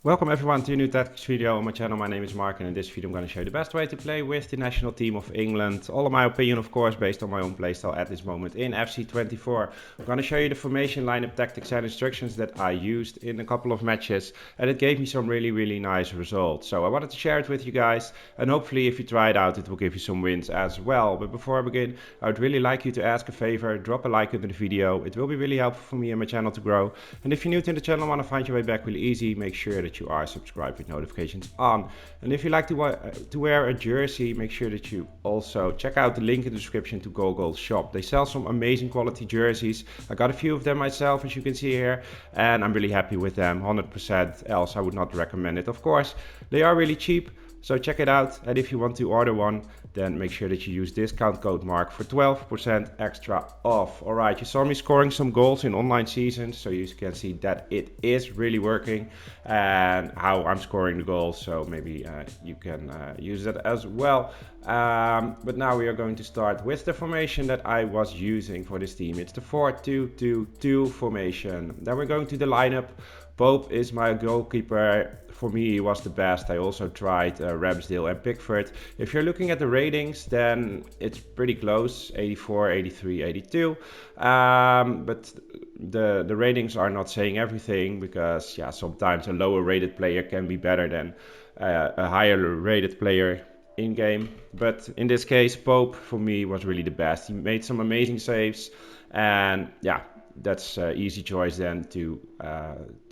Welcome everyone to a new tactics video on my channel. My name is Mark, and in this video I'm going to show you the best way to play with the national team of England. All of my opinion, of course, based on my own playstyle at this moment in FC24. I'm going to show you the formation, lineup, tactics and instructions that I used in a couple of matches, and it gave me some really nice results. So I wanted to share it with you guys, and hopefully if you try it out it will give you some wins as well. But before I begin, I would really like you to ask a favor. Drop a like under the video. It will be really helpful for me and my channel to grow. And if you're new to the channel and want to find your way back really easy, make sure that you are subscribed with notifications on. And if you like to wear a jersey, make sure that you also check out the link in the description to Gogo's shop. They sell some amazing quality jerseys. I got a few of them myself, as you can see here, and I'm really happy with them. 100%, else I would not recommend it. Of course, they are really cheap, so check it out. And if you want to order one, then make sure that you use discount code Mark for 12% extra off. Alright, you saw me scoring some goals in online seasons, so you can see that it is really working and how I'm scoring the goals, so maybe you can use that as well. But now we are going to start with the formation that I was using for this team. It's the 4-2-2-2 formation. Then we're going to the lineup. Pope is my goalkeeper. For me, he was the best. I also tried Ramsdale and Pickford. If you're looking at the ratings, then it's pretty close, 84, 83, 82. But the ratings are not saying everything, because yeah, sometimes a lower rated player can be better than a higher rated player in game. But in this case, Pope for me was really the best. He made some amazing saves, and yeah, that's an easy choice then to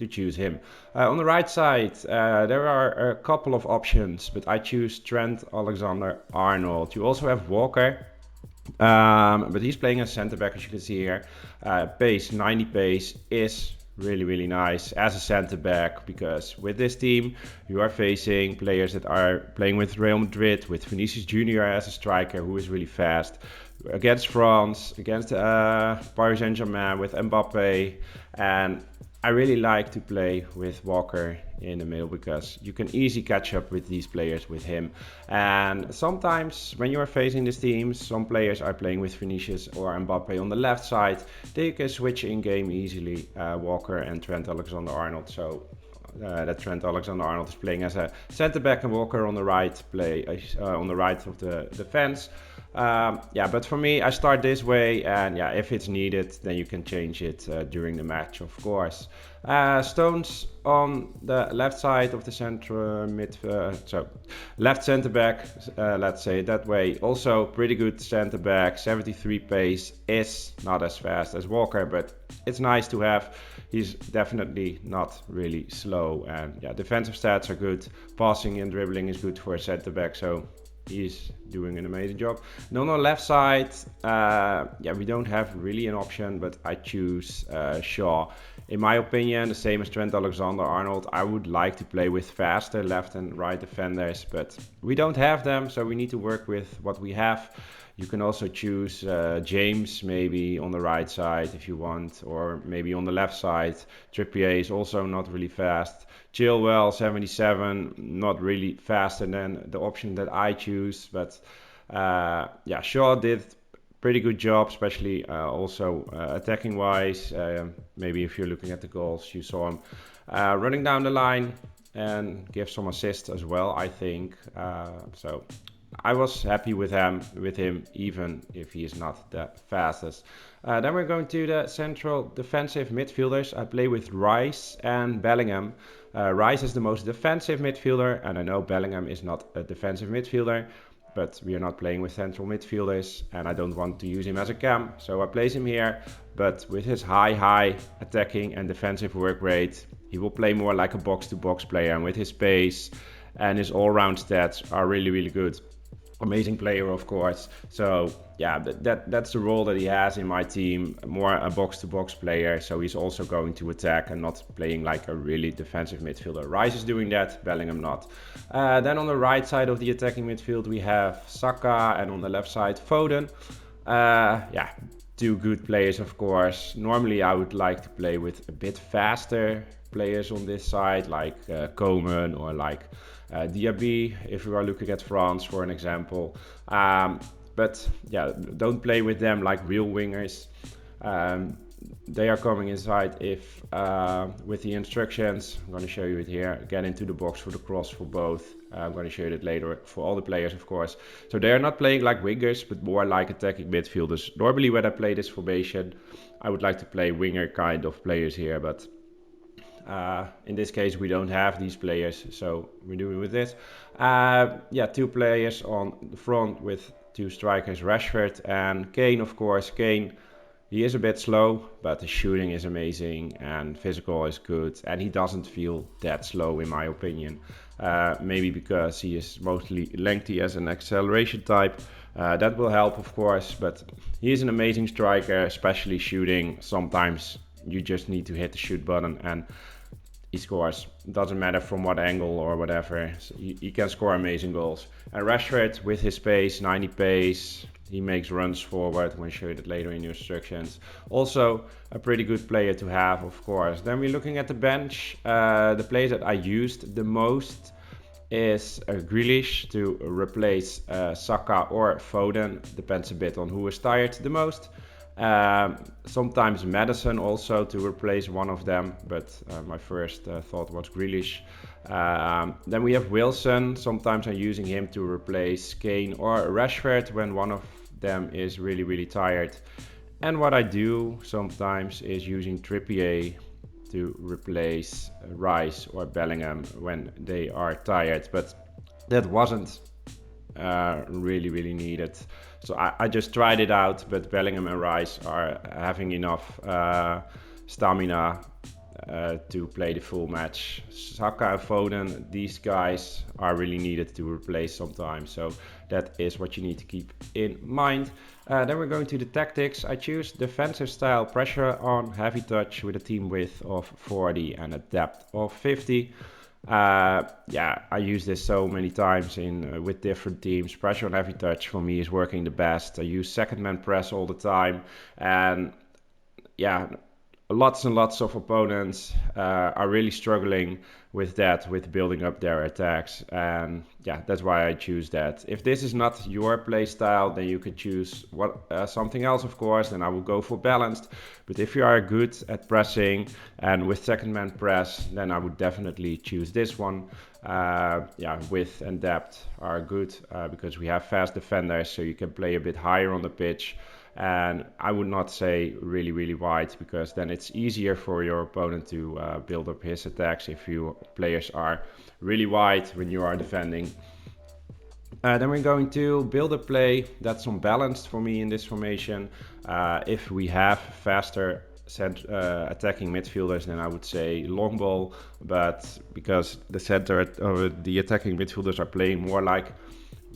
choose him. On the right side, there are a couple of options, but I choose Trent Alexander-Arnold. You also have Walker, but he's playing as centre back, as you can see here. Pace, 90 pace is really nice as a centre back, because with this team you are facing players that are playing with Real Madrid, with Vinicius Junior as a striker who is really fast, against France, against Paris Saint-Germain with Mbappe. And I really like to play with Walker in the middle, because you can easily catch up with these players with him. And sometimes when you are facing these teams, some players are playing with Vinicius or Mbappe on the left side, they can switch in game easily, Walker and Trent Alexander-Arnold. So that Trent Alexander-Arnold is playing as a centre back and Walker on the right, on the right of the defense. Yeah, but for me, I start this way, and yeah, if it's needed, then you can change it during the match, of course. Stones on the left side of the central so left centre back, let's say it that way. Also pretty good centre back, 73 pace, is not as fast as Walker, but it's nice to have. He's definitely not really slow, and yeah, defensive stats are good. Passing and dribbling is good for a centre back, so he's doing an amazing job. And on the left side, yeah, we don't have really an option, but I choose Shaw. In my opinion, the same as Trent Alexander-Arnold, I would like to play with faster left and right defenders, but we don't have them, so we need to work with what we have. You can also choose James maybe on the right side if you want, or maybe on the left side. Trippier is also not really fast. Chilwell, 77, not really faster than the option that I choose. But yeah, Shaw did pretty good job, especially also attacking wise. Maybe if you're looking at the goals, you saw him running down the line and give some assists as well, I think. So I was happy with him, even if he is not the fastest. Then we're going to the central defensive midfielders. I play with Rice and Bellingham. Rice is the most defensive midfielder, and I know Bellingham is not a defensive midfielder, but we are not playing with central midfielders, and I don't want to use him as a cam, so I place him here. But with his high attacking and defensive work rate, he will play more like a box-to-box player, and with his pace and his all-round stats are really good. Amazing player, of course. So yeah, that's the role that he has in my team, more a box-to-box player, so he's also going to attack and not playing like a really defensive midfielder. Rice is doing that, Bellingham not. Then on the right side of the attacking midfield we have Saka, and on the left side Foden. Yeah, two good players, of course. Normally I would like to play with a bit faster players on this side, like Coman or like Diaby, if we are looking at France for an example. But yeah, don't play with them like real wingers. they are coming inside if with the instructions. I'm going to show you it here. Get into the box for the cross for both. I'm going to show you it later for all the players, of course. So they are not playing like wingers, but more like attacking midfielders. Normally when I play this formation, I would like to play winger kind of players here, but in this case we don't have these players, so we're doing with this. Yeah, 2 players on the front with 2 strikers, Rashford and Kane, of course. Kane, he is a bit slow, but the shooting is amazing and physical is good, and he doesn't feel that slow in my opinion. Maybe because he is mostly lengthy as an acceleration type. That will help, of course, but he is an amazing striker, especially shooting. Sometimes you just need to hit the shoot button and he scores. Doesn't matter from what angle or whatever. So he can score amazing goals. And Rashford, with his pace, 90 pace, he makes runs forward. I'm going to show you that later in the instructions. Also a pretty good player to have, of course. Then we're looking at the bench. The players that I used the most is Grealish to replace Saka or Foden. Depends a bit on who is tired the most. Sometimes Maddison also to replace one of them, but my first thought was Grealish. Then we have Wilson. Sometimes I'm using him to replace Kane or Rashford when one of them is really tired. And what I do sometimes is using Trippier to replace Rice or Bellingham when they are tired, but that wasn't really needed. So I just tried it out, but Bellingham and Rice are having enough stamina to play the full match. Saka and Foden, these guys are really needed to replace sometimes, so that is what you need to keep in mind. Then we're going to the tactics. I choose defensive style, pressure on, heavy touch with a team width of 40 and a depth of 50. Yeah, I use this so many times with different teams. Pressure on heavy touch for me is working the best. I use second man press all the time, and yeah, lots and lots of opponents are really struggling with that, with building up their attacks, and yeah, that's why I choose that. If this is not your play style, then you could choose something else, of course. Then I will go for balanced. But if you are good at pressing and with second man press, then I would definitely choose this one. Yeah, width and depth are good because we have fast defenders, so you can play a bit higher on the pitch. And I would not say really wide, because then it's easier for your opponent to build up his attacks if your players are really wide when you are defending. Then we're going to build a play that's unbalanced for me in this formation. If we have faster attacking midfielders, then I would say long ball, but because the attacking midfielders are playing more like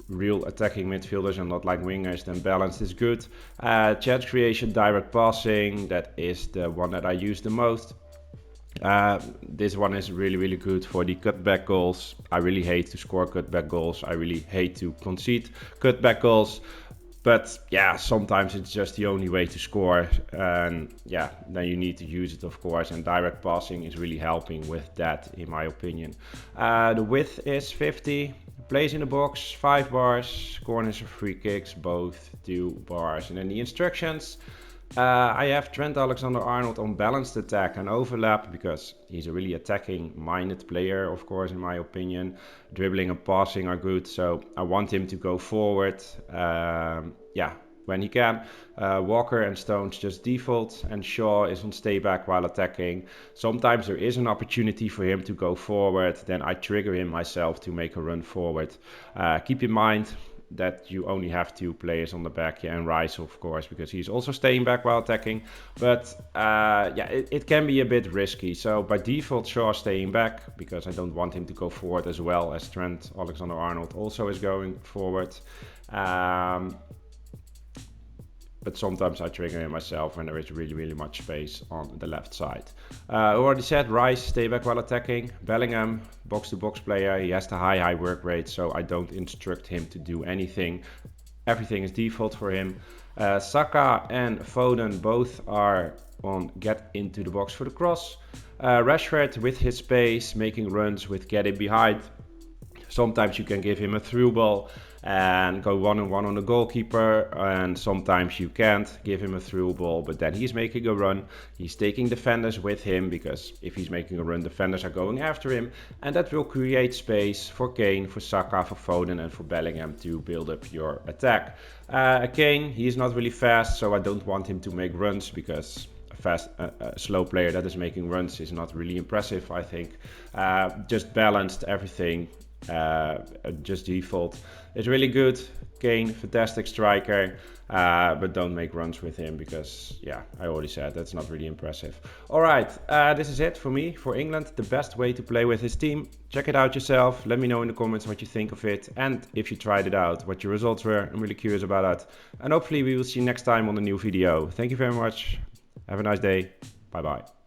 real attacking midfielders and not like wingers, then balanced is good. Chance creation, direct passing, that is the one that I use the most. This one is really good for the cutback goals. I really hate to score cutback goals. I really hate to concede cutback goals. But yeah, sometimes it's just the only way to score, and yeah, then you need to use it, of course, and direct passing is really helping with that, in my opinion. The width is 50, plays in the box, 5 bars, corners or free kicks, both 2 bars. And then the instructions, I have Trent Alexander-Arnold on balanced attack and overlap, because he's a really attacking-minded player, of course, in my opinion. Dribbling and passing are good, so I want him to go forward, yeah, when he can. Walker and Stones just default, and Shaw is on stay back while attacking. Sometimes there is an opportunity for him to go forward, then I trigger him myself to make a run forward. Keep in mind that you only have 2 players on the back, yeah, and Rice, of course, because he's also staying back while attacking. But yeah, it can be a bit risky. So by default, Shaw staying back, because I don't want him to go forward as well as Trent Alexander-Arnold also is going forward. But sometimes I trigger him myself when there is really much space on the left side. I already said Rice, stay back while attacking. Bellingham, box-to-box player. He has the high work rate, so I don't instruct him to do anything. Everything is default for him. Saka and Foden both are on get into the box for the cross. Rashford with his space, making runs with getting behind. Sometimes you can give him a through ball. and go 1-on-1 on the goalkeeper, and sometimes you can't give him a through ball, but then he's making a run, he's taking defenders with him, because if he's making a run, defenders are going after him, and that will create space for Kane, for Saka, for Foden and for Bellingham to build up your attack. Kane, he's not really fast, so I don't want him to make runs, because a slow player that is making runs is not really impressive, I think. Just balanced everything, just default. It's really good. Kane, fantastic striker, but don't make runs with him because, yeah, I already said that's not really impressive. All right, this is it for me, for England, the best way to play with his team. Check it out yourself. Let me know in the comments what you think of it, and if you tried it out, what your results were. I'm really curious about that. And hopefully we will see you next time on a new video. Thank you very much. Have a nice day. Bye bye.